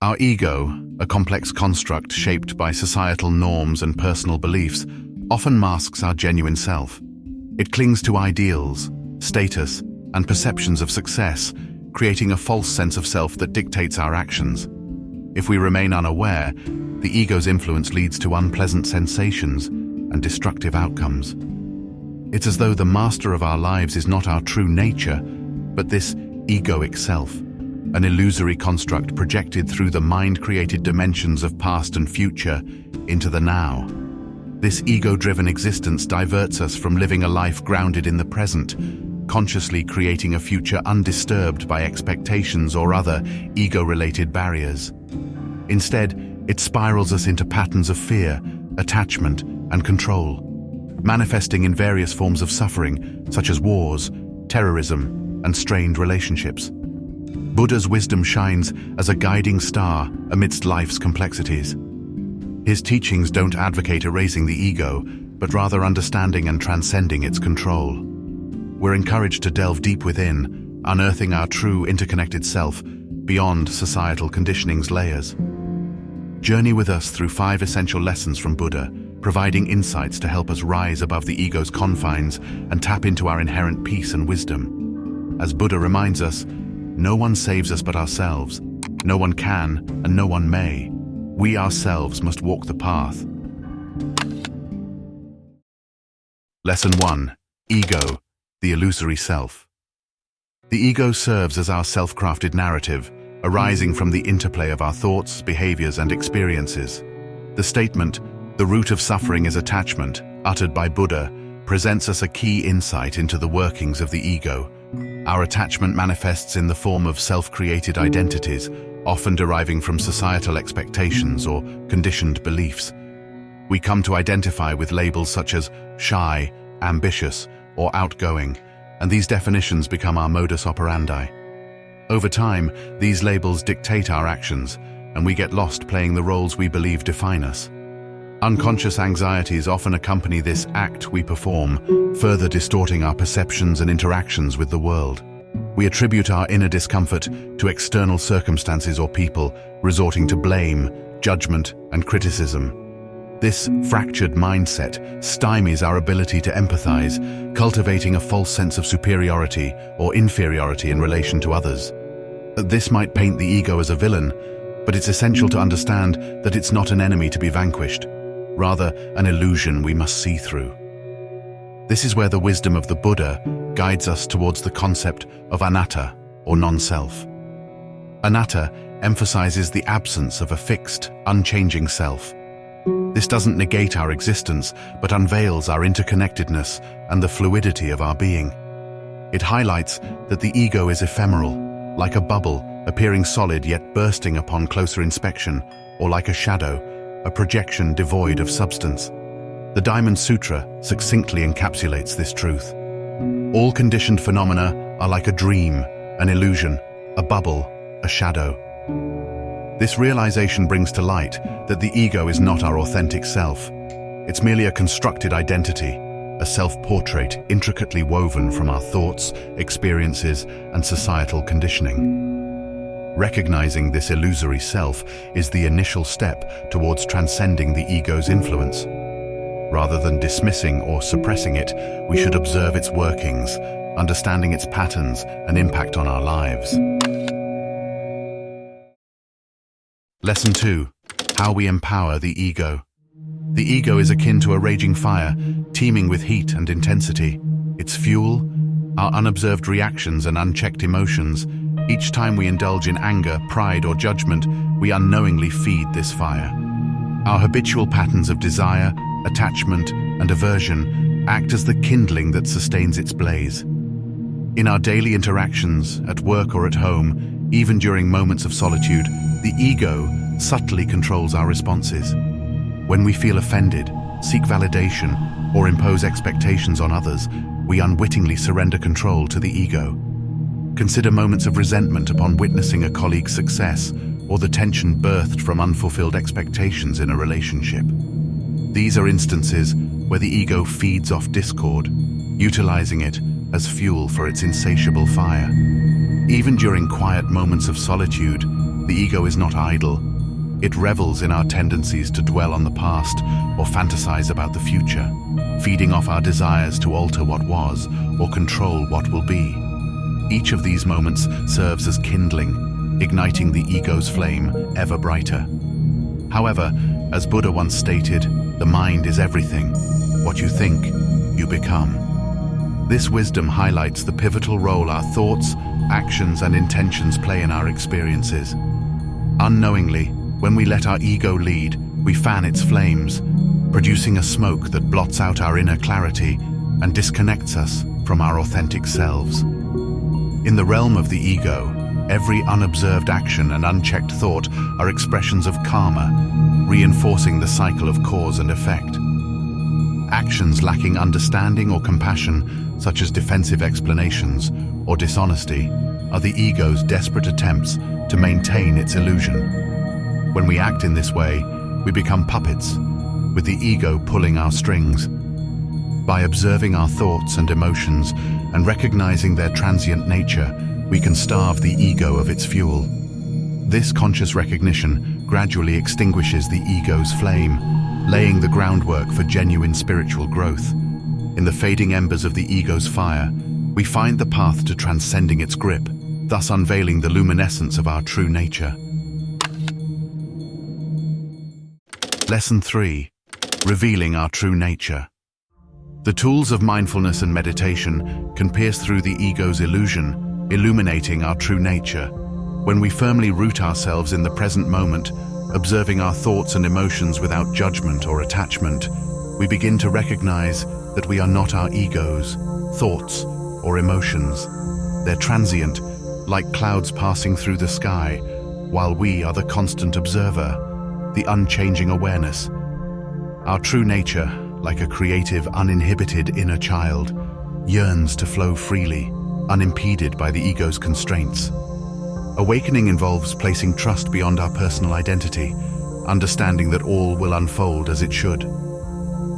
Our ego, a complex construct shaped by societal norms and personal beliefs, often masks our genuine self. It clings to ideals, status, and perceptions of success, creating a false sense of self that dictates our actions. If we remain unaware, the ego's influence leads to unpleasant sensations and destructive outcomes. It's as though the master of our lives is not our true nature, but this egoic self, an illusory construct projected through the mind-created dimensions of past and future into the now. This ego-driven existence diverts us from living a life grounded in the present, consciously creating a future undisturbed by expectations or other ego-related barriers. Instead, it spirals us into patterns of fear, attachment, and control, manifesting in various forms of suffering, such as wars, terrorism, and strained relationships. Buddha's wisdom shines as a guiding star amidst life's complexities. His teachings don't advocate erasing the ego, but rather understanding and transcending its control. We're encouraged to delve deep within, unearthing our true interconnected self beyond societal conditioning's layers. Journey with us through 5 essential lessons from Buddha, providing insights to help us rise above the ego's confines and tap into our inherent peace and wisdom. As Buddha reminds us, no one saves us but ourselves. No one can, and no one may. We ourselves must walk the path. Lesson 1. Ego, the illusory self. The ego serves as our self-crafted narrative, arising from the interplay of our thoughts, behaviors, and experiences. The statement, "The root of suffering is attachment," uttered by Buddha, presents us a key insight into the workings of the ego. Our attachment manifests in the form of self-created identities, often deriving from societal expectations or conditioned beliefs. We come to identify with labels such as shy, ambitious, or outgoing, and these definitions become our modus operandi. Over time, these labels dictate our actions, and we get lost playing the roles we believe define us. Unconscious anxieties often accompany this act we perform, further distorting our perceptions and interactions with the world. We attribute our inner discomfort to external circumstances or people, resorting to blame, judgment, and criticism. This fractured mindset stymies our ability to empathize, cultivating a false sense of superiority or inferiority in relation to others. This might paint the ego as a villain, but it's essential to understand that it's not an enemy to be vanquished, rather an illusion we must see through. This is where the wisdom of the Buddha guides us towards the concept of anatta, or non-self. Anatta emphasizes the absence of a fixed, unchanging self. This doesn't negate our existence, but unveils our interconnectedness and the fluidity of our being. It highlights that the ego is ephemeral, like a bubble, appearing solid yet bursting upon closer inspection, or like a shadow, a projection devoid of substance. The Diamond Sutra succinctly encapsulates this truth. All conditioned phenomena are like a dream, an illusion, a bubble, a shadow. This realization brings to light that the ego is not our authentic self. It's merely a constructed identity, a self-portrait intricately woven from our thoughts, experiences, and societal conditioning. Recognizing this illusory self is the initial step towards transcending the ego's influence. Rather than dismissing or suppressing it, we should observe its workings, understanding its patterns and impact on our lives. Lesson 2. How we empower the ego. The ego is akin to a raging fire, teeming with heat and intensity. Its fuel, our unobserved reactions and unchecked emotions. Each time we indulge in anger, pride, or judgment, we unknowingly feed this fire. Our habitual patterns of desire, attachment, and aversion act as the kindling that sustains its blaze. In our daily interactions, at work or at home, even during moments of solitude, the ego subtly controls our responses. When we feel offended, seek validation, or impose expectations on others, we unwittingly surrender control to the ego. Consider moments of resentment upon witnessing a colleague's success, or the tension birthed from unfulfilled expectations in a relationship. These are instances where the ego feeds off discord, utilizing it as fuel for its insatiable fire. Even during quiet moments of solitude, The ego is not idle. It revels in our tendencies to dwell on the past or fantasize about the future, feeding off our desires to alter what was or control what will be. Each of these moments serves as kindling, igniting the ego's flame ever brighter. However, as Buddha once stated, the mind is everything. What you think, you become. This wisdom highlights the pivotal role our thoughts, actions, and intentions play in our experiences. Unknowingly, when we let our ego lead, we fan its flames, producing a smoke that blots out our inner clarity and disconnects us from our authentic selves. In the realm of the ego, every unobserved action and unchecked thought are expressions of karma, reinforcing the cycle of cause and effect. Actions lacking understanding or compassion, such as defensive explanations or dishonesty, are the ego's desperate attempts to maintain its illusion. When we act in this way, we become puppets, with the ego pulling our strings. By observing our thoughts and emotions and recognizing their transient nature, we can starve the ego of its fuel. This conscious recognition gradually extinguishes the ego's flame, laying the groundwork for genuine spiritual growth. In the fading embers of the ego's fire, we find the path to transcending its grip, thus unveiling the luminescence of our true nature. Lesson 3. Revealing our true nature. The tools of mindfulness and meditation can pierce through the ego's illusion, illuminating our true nature. When we firmly root ourselves in the present moment, observing our thoughts and emotions without judgment or attachment, we begin to recognize that we are not our ego's thoughts or emotions. They're transient, like clouds passing through the sky, while we are the constant observer, the unchanging awareness. Our true nature, like a creative, uninhibited inner child, yearns to flow freely, unimpeded by the ego's constraints. Awakening involves placing trust beyond our personal identity, understanding that all will unfold as it should.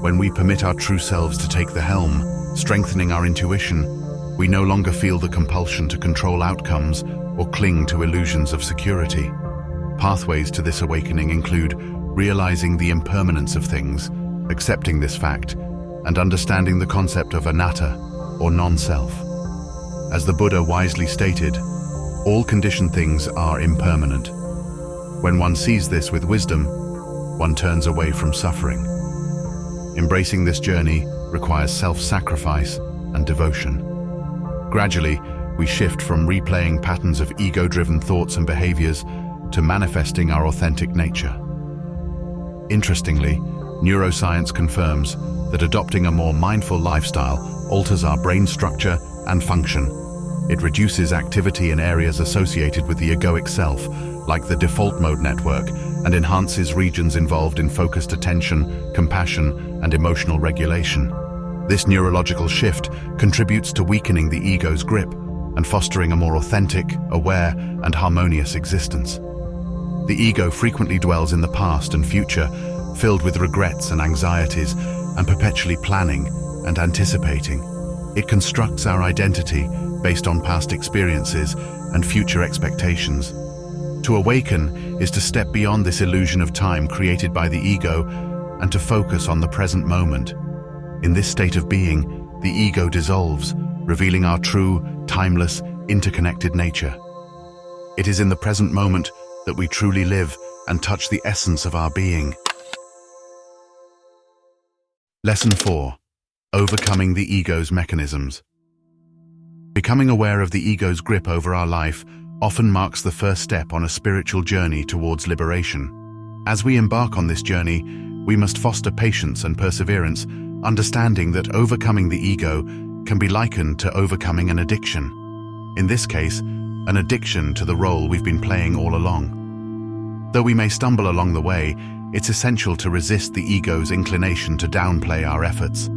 When we permit our true selves to take the helm, strengthening our intuition, we no longer feel the compulsion to control outcomes or cling to illusions of security. Pathways to this awakening include realizing the impermanence of things, accepting this fact, and understanding the concept of anatta, or non-self. As the Buddha wisely stated, all conditioned things are impermanent. When one sees this with wisdom, one turns away from suffering. Embracing this journey requires self-sacrifice and devotion. Gradually, we shift from replaying patterns of ego-driven thoughts and behaviors to manifesting our authentic nature. Interestingly, neuroscience confirms that adopting a more mindful lifestyle alters our brain structure and function. It reduces activity in areas associated with the egoic self, like the default mode network, and enhances regions involved in focused attention, compassion, and emotional regulation. This neurological shift contributes to weakening the ego's grip and fostering a more authentic, aware, and harmonious existence. The ego frequently dwells in the past and future, filled with regrets and anxieties, and perpetually planning and anticipating. It constructs our identity based on past experiences and future expectations. To awaken is to step beyond this illusion of time created by the ego and to focus on the present moment. In this state of being, the ego dissolves, revealing our true, timeless, interconnected nature. It is in the present moment that we truly live and touch the essence of our being. Lesson 4. Overcoming the ego's mechanisms. Becoming aware of the ego's grip over our life often marks the first step on a spiritual journey towards liberation. As we embark on this journey, we must foster patience and perseverance, understanding that overcoming the ego can be likened to overcoming an addiction. In this case, an addiction to the role we've been playing all along. Though we may stumble along the way, it's essential to resist the ego's inclination to downplay our efforts.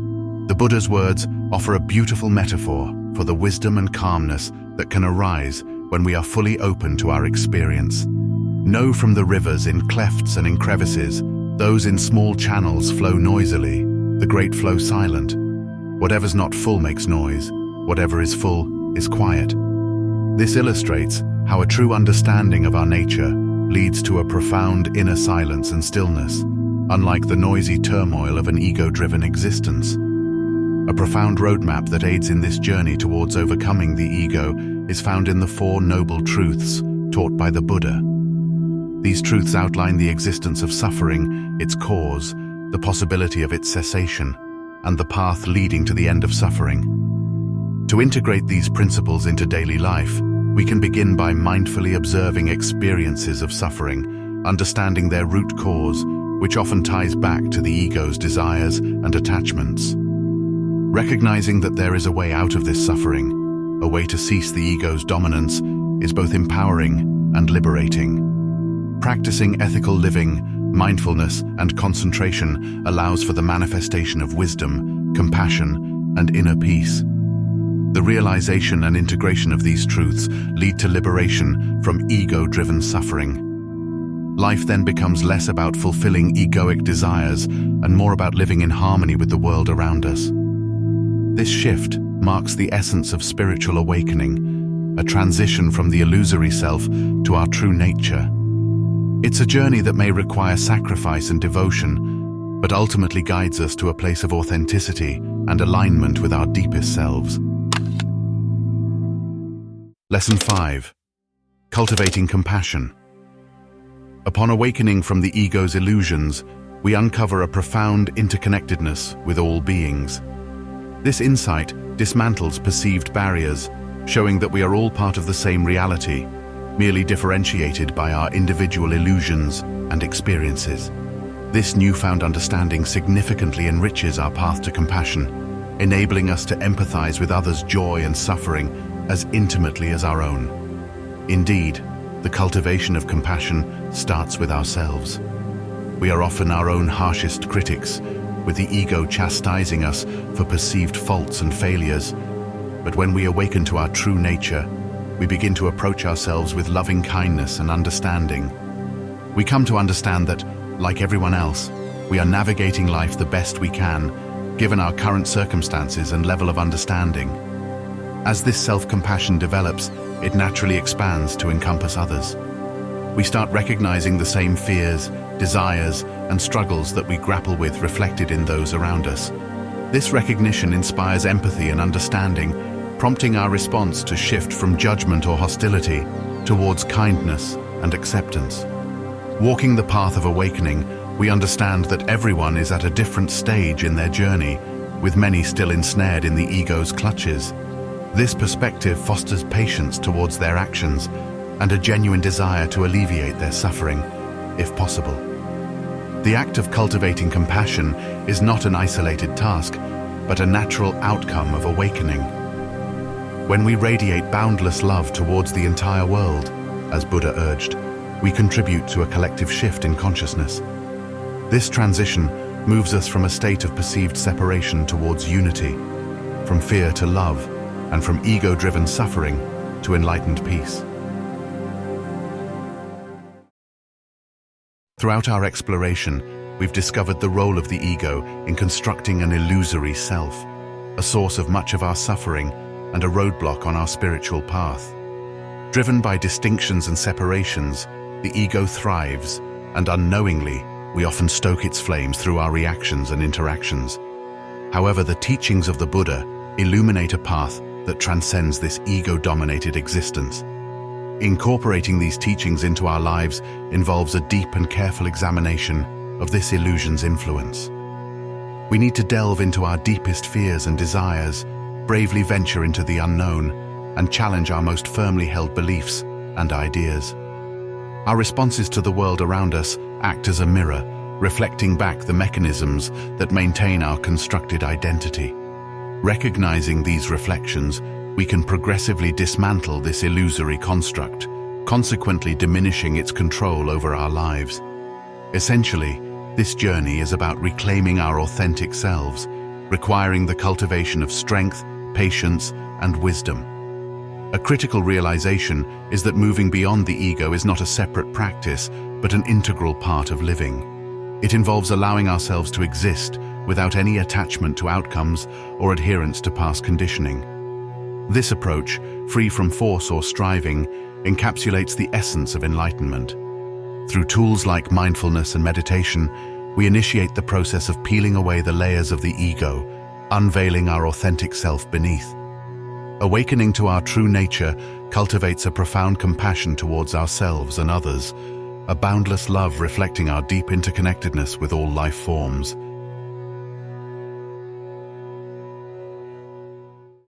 The Buddha's words offer a beautiful metaphor for the wisdom and calmness that can arise when we are fully open to our experience. Know from the rivers in clefts and in crevices, those in small channels flow noisily, the great flow silent. Whatever's not full makes noise, whatever is full is quiet. This illustrates how a true understanding of our nature leads to a profound inner silence and stillness, unlike the noisy turmoil of an ego-driven existence. A profound roadmap that aids in this journey towards overcoming the ego is found in the Four Noble Truths taught by the Buddha. These truths outline the existence of suffering, its cause, the possibility of its cessation, and the path leading to the end of suffering. To integrate these principles into daily life, we can begin by mindfully observing experiences of suffering, understanding their root cause, which often ties back to the ego's desires and attachments. Recognizing that there is a way out of this suffering, a way to cease the ego's dominance, is both empowering and liberating. Practicing ethical living, mindfulness, and concentration allows for the manifestation of wisdom, compassion, and inner peace. The realization and integration of these truths lead to liberation from ego-driven suffering. Life then becomes less about fulfilling egoic desires and more about living in harmony with the world around us. This shift marks the essence of spiritual awakening, a transition from the illusory self to our true nature. It's a journey that may require sacrifice and devotion, but ultimately guides us to a place of authenticity and alignment with our deepest selves. Lesson 5. Cultivating Compassion. Upon awakening from the ego's illusions, we uncover a profound interconnectedness with all beings. This insight dismantles perceived barriers, showing that we are all part of the same reality, merely differentiated by our individual illusions and experiences. This newfound understanding significantly enriches our path to compassion, enabling us to empathize with others' joy and suffering as intimately as our own. Indeed, the cultivation of compassion starts with ourselves. We are often our own harshest critics, with the ego chastising us for perceived faults and failures. But when we awaken to our true nature, we begin to approach ourselves with loving kindness and understanding. We come to understand that, like everyone else, we are navigating life the best we can, given our current circumstances and level of understanding. As this self-compassion develops, it naturally expands to encompass others. We start recognizing the same fears, desires, and struggles that we grapple with reflected in those around us. This recognition inspires empathy and understanding, prompting our response to shift from judgment or hostility towards kindness and acceptance. Walking the path of awakening, we understand that everyone is at a different stage in their journey, with many still ensnared in the ego's clutches. This perspective fosters patience towards their actions and a genuine desire to alleviate their suffering, if possible. The act of cultivating compassion is not an isolated task, but a natural outcome of awakening. When we radiate boundless love towards the entire world, as Buddha urged, we contribute to a collective shift in consciousness. This transition moves us from a state of perceived separation towards unity, from fear to love, and from ego-driven suffering to enlightened peace. Throughout our exploration, we've discovered the role of the ego in constructing an illusory self, a source of much of our suffering and a roadblock on our spiritual path. Driven by distinctions and separations, the ego thrives, and unknowingly, we often stoke its flames through our reactions and interactions. However, the teachings of the Buddha illuminate a path that transcends this ego-dominated existence. Incorporating these teachings into our lives involves a deep and careful examination of this illusion's influence. We need to delve into our deepest fears and desires, bravely venture into the unknown, and challenge our most firmly held beliefs and ideas. Our responses to the world around us act as a mirror, reflecting back the mechanisms that maintain our constructed identity. Recognizing these reflections, we can progressively dismantle this illusory construct, consequently diminishing its control over our lives. Essentially, this journey is about reclaiming our authentic selves, requiring the cultivation of strength, patience, and wisdom. A critical realization is that moving beyond the ego is not a separate practice, but an integral part of living. It involves allowing ourselves to exist without any attachment to outcomes or adherence to past conditioning. This approach, free from force or striving, encapsulates the essence of enlightenment. Through tools like mindfulness and meditation, we initiate the process of peeling away the layers of the ego, unveiling our authentic self beneath. Awakening to our true nature cultivates a profound compassion towards ourselves and others, a boundless love reflecting our deep interconnectedness with all life forms.